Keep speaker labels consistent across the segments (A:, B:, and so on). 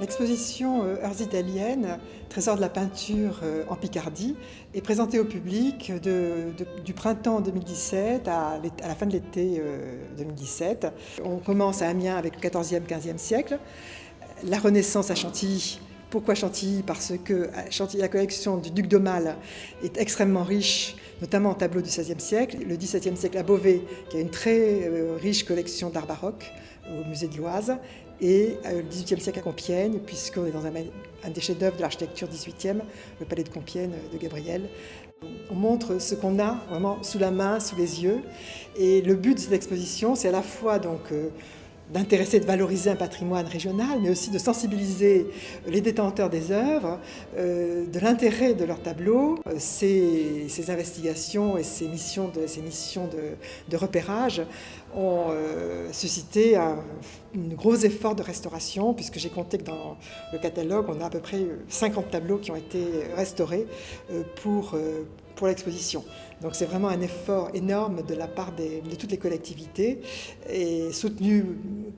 A: L'exposition Heures italiennes, trésor de la peinture en Picardie, est présentée au public du printemps 2017 à la fin de l'été 2017. On commence à Amiens avec le XIVe, XVe siècle. La Renaissance à Chantilly. Pourquoi Chantilly? Parce que Chantilly, la collection du duc d'Aumale est extrêmement riche, notamment en tableaux du XVIe siècle. Le XVIIe siècle à Beauvais, qui a une très riche collection d'art baroque au musée de l'Oise. Et le XVIIIe siècle à Compiègne, puisqu'on est dans un des chefs-d'œuvre de l'architecture XVIIIe, le palais de Compiègne de Gabriel. On montre ce qu'on a vraiment sous la main, sous les yeux. Et le but de cette exposition, c'est à la fois d'intéresser, de valoriser un patrimoine régional, mais aussi de sensibiliser les détenteurs des œuvres, de l'intérêt de leurs tableaux. Ces investigations et ces missions de repérage ont suscité un gros effort de restauration, puisque j'ai compté que dans le catalogue, on a à peu près 50 tableaux qui ont été restaurés pour l'exposition. Donc c'est vraiment un effort énorme de la part de toutes les collectivités et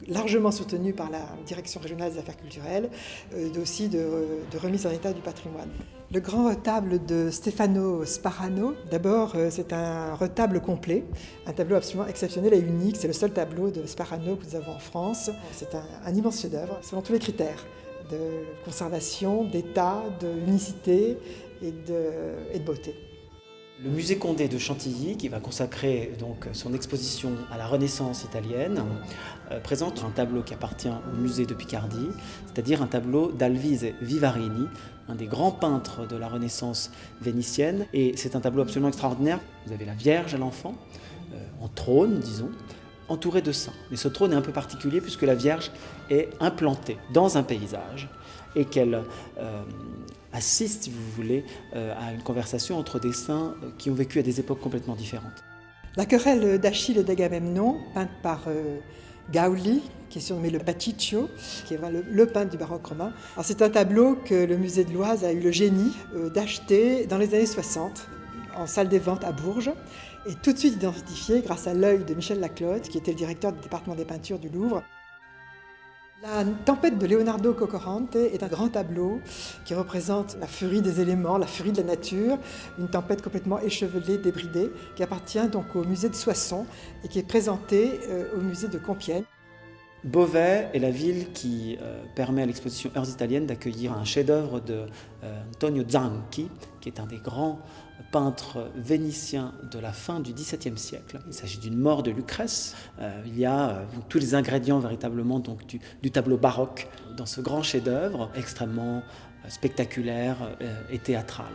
A: largement soutenu par la Direction régionale des affaires culturelles, aussi de remise en état du patrimoine. Le grand retable de Stefano Sparano, d'abord c'est un retable complet, un tableau absolument exceptionnel et unique. C'est le seul tableau de Sparano que nous avons en France. C'est un immense chef-d'œuvre selon tous les critères de conservation, d'état, d'unicité et de beauté.
B: Le musée Condé de Chantilly, qui va consacrer donc son exposition à la Renaissance italienne, présente un tableau qui appartient au musée de Picardie, c'est-à-dire un tableau d'Alvise Vivarini, un des grands peintres de la Renaissance vénitienne. Et c'est un tableau absolument extraordinaire. Vous avez la Vierge à l'enfant, en trône, disons, entourée de saints. Et ce trône est un peu particulier puisque la Vierge est implantée dans un paysage et qu'elle assiste, si vous voulez, à une conversation entre des saints qui ont vécu à des époques complètement différentes.
A: La querelle d'Achille et d'Agamemnon, peinte par Gaudi, qui est surnommé le Batticcio, qui est le peintre du baroque romain. C'est un tableau que le musée de l'Oise a eu le génie d'acheter dans les années 60 en salle des ventes à Bourges, et tout de suite identifié grâce à l'œil de Michel Laclotte, qui était le directeur du département des peintures du Louvre. La tempête de Leonardo Coccorante est un grand tableau qui représente la furie des éléments, la furie de la nature, une tempête complètement échevelée, débridée, qui appartient donc au musée de Soissons et qui est présentée au musée de Compiègne.
B: Beauvais est la ville qui permet à l'exposition Heures italiennes d'accueillir un chef-d'œuvre de Antonio Zanchi, qui est un des grands peintres vénitiens de la fin du XVIIe siècle. Il s'agit d'une mort de Lucrèce. Il y a tous les ingrédients véritablement donc, du tableau baroque dans ce grand chef-d'œuvre extrêmement spectaculaire et théâtral.